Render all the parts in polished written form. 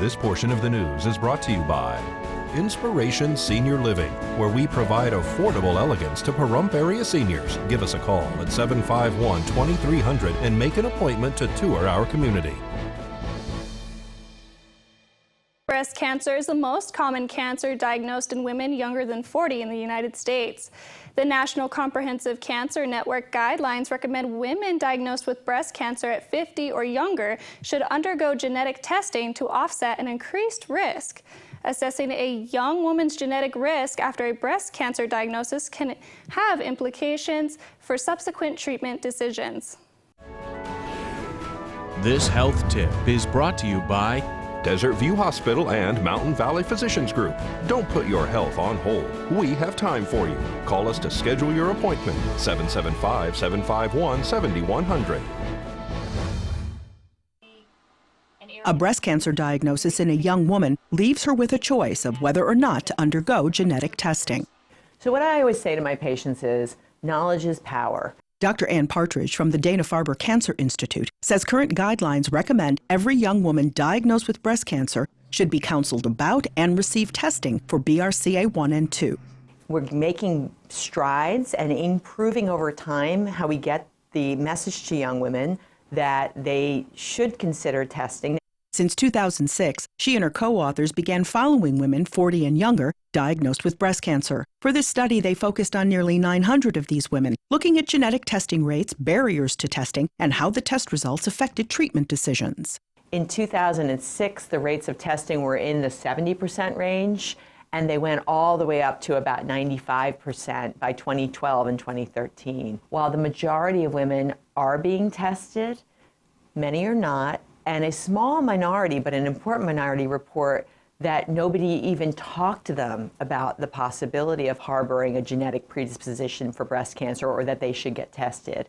This portion of the news is brought to you by Inspiration Senior Living, where we provide affordable elegance to Pahrump area seniors. Give us a call at 751-2300 and make an appointment to tour our community. Breast cancer is the most common cancer diagnosed in women younger than 40 in the United States. The National Comprehensive Cancer Network guidelines recommend women diagnosed with breast cancer at 50 or younger should undergo genetic testing to offset an increased risk. Assessing a young woman's genetic risk after a breast cancer diagnosis can have implications for subsequent treatment decisions. This health tip is brought to you by Desert View Hospital and Mountain Valley Physicians Group. Don't put your health on hold. We have time for you. Call us to schedule your appointment. 775-751-7100. A breast cancer diagnosis in a young woman leaves her with a choice of whether or not to undergo genetic testing. So what I always say to my patients is, knowledge is power. Dr. Ann Partridge from the Dana-Farber Cancer Institute says current guidelines recommend every young woman diagnosed with breast cancer should be counseled about and receive testing for BRCA1 and 2. We're making strides and improving over time how we get the message to young women that they should consider testing. Since 2006, she and her co-authors began following women 40 and younger diagnosed with breast cancer. For this study, they focused on nearly 900 of these women, looking at genetic testing rates, barriers to testing, and how the test results affected treatment decisions. In 2006, the rates of testing were in the 70% range, and they went all the way up to about 95% by 2012 and 2013. While the majority of women are being tested, many are not. And a small minority, but an important minority, report that nobody even talked to them about the possibility of harboring a genetic predisposition for breast cancer or that they should get tested.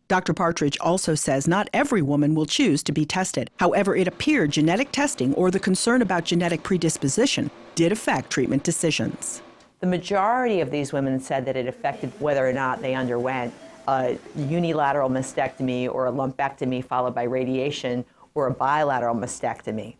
Dr. Partridge also says not every woman will choose to be tested. However, it appeared genetic testing or the concern about genetic predisposition did affect treatment decisions. The majority of these women said that it affected whether or not they underwent a unilateral mastectomy or a lumpectomy followed by radiation, or a bilateral mastectomy.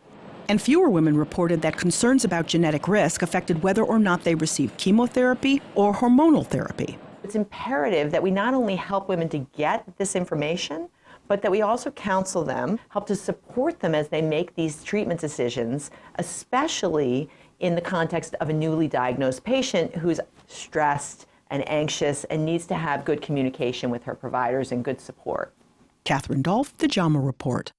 And fewer women reported that concerns about genetic risk affected whether or not they received chemotherapy or hormonal therapy. It's imperative that we not only help women to get this information, but that we also counsel them, help to support them as they make these treatment decisions, especially in the context of a newly diagnosed patient who's stressed and anxious and needs to have good communication with her providers and good support. Catherine Dolph, The JAMA Report.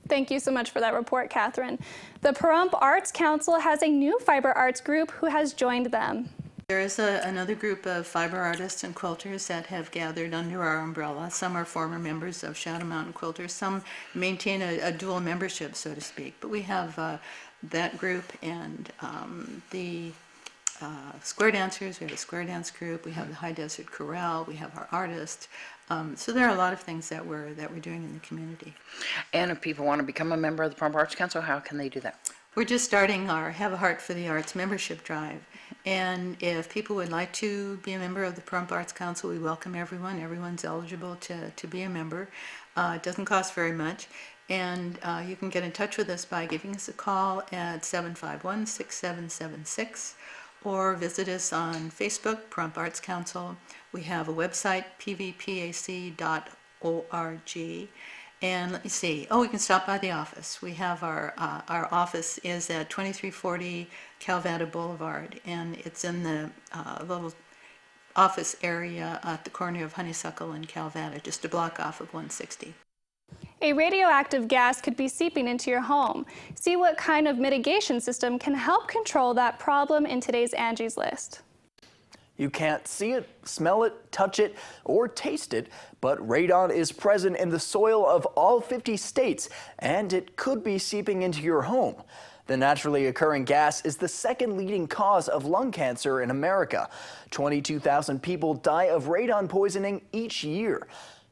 Thank you so much for that report, Catherine. The Pahrump Arts Council has a new fiber arts group who has joined them. There is another group of fiber artists and quilters that have gathered under our umbrella. Some are former members of Shadow Mountain Quilters. Some maintain a dual membership, so to speak. But we have that group and the square dancers. We have a square dance group. We have the High Desert Chorale. We have our artists. So there are a lot of things that we're doing in the community. And if people want to become a member of the Pahrump Arts Council, how can they do that? We're just starting our Have a Heart for the Arts membership drive. And if people would like to be a member of the Pahrump Arts Council, we welcome everyone. Everyone's eligible to be a member. It doesn't cost very much. And you can get in touch with us by giving us a call at 751-6776 or visit us on Facebook, Pahrump Arts Council. We have a website, pvpac.org. And let me see. Oh, we can stop by the office. We have our office is at 2340 Calvada Boulevard, and it's in the little office area at the corner of Honeysuckle and Calvada, just a block off of 160. A radioactive gas could be seeping into your home. See what kind of mitigation system can help control that problem in today's Angie's List. You can't see it, smell it, touch it, or taste it, but radon is present in the soil of all 50 states, and it could be seeping into your home. The naturally occurring gas is the second leading cause of lung cancer in America. 22,000 people die of radon poisoning each year.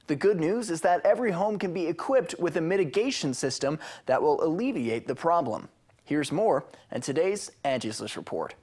The good news is that every home can be equipped with a mitigation system that will alleviate the problem. Here's more in today's Angie's List report.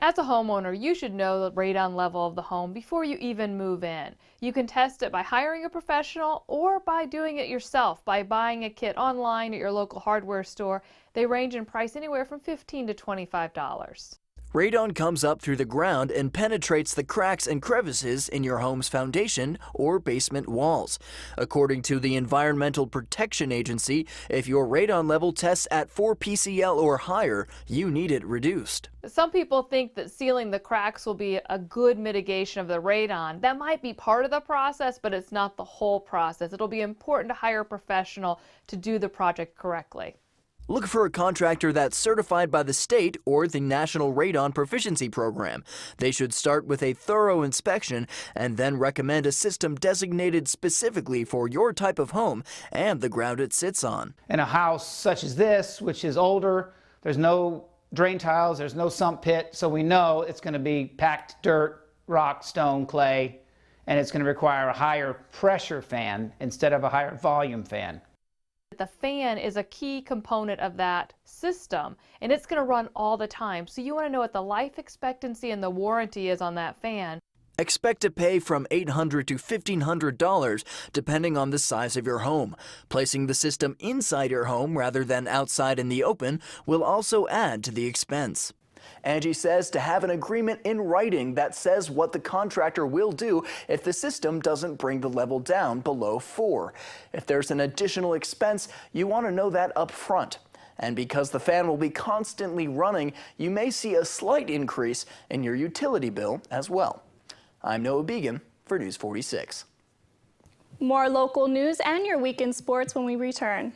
As a homeowner, you should know the radon level of the home before you even move in. You can test it by hiring a professional or by doing it yourself by buying a kit online at your local hardware store. They range in price anywhere from $15 to $25. Radon comes up through the ground and penetrates the cracks and crevices in your home's foundation or basement walls. According to the Environmental Protection Agency, if your radon level tests at 4 PCL or higher, you need it reduced. Some people think that sealing the cracks will be a good mitigation of the radon. That might be part of the process, but it's not the whole process. It'll be important to hire a professional to do the project correctly. Look for a contractor that's certified by the state or the National Radon Proficiency Program. They should start with a thorough inspection and then recommend a system designated specifically for your type of home and the ground it sits on. In a house such as this, which is older, there's no drain tiles, there's no sump pit, so we know it's going to be packed dirt, rock, stone, clay, and it's going to require a higher pressure fan instead of a higher volume fan. The fan is a key component of that system, and it's going to run all the time. So you want to know what the life expectancy and the warranty is on that fan. Expect to pay from $800 to $1,500 depending on the size of your home. Placing the system inside your home rather than outside in the open will also add to the expense. Angie says to have an agreement in writing that says what the contractor will do if the system doesn't bring the level down below 4. If there's an additional expense, you want to know that up front. And because the fan will be constantly running, you may see a slight increase in your utility bill as well. I'm Noah Began for News 46. More local news and your weekend sports when we return.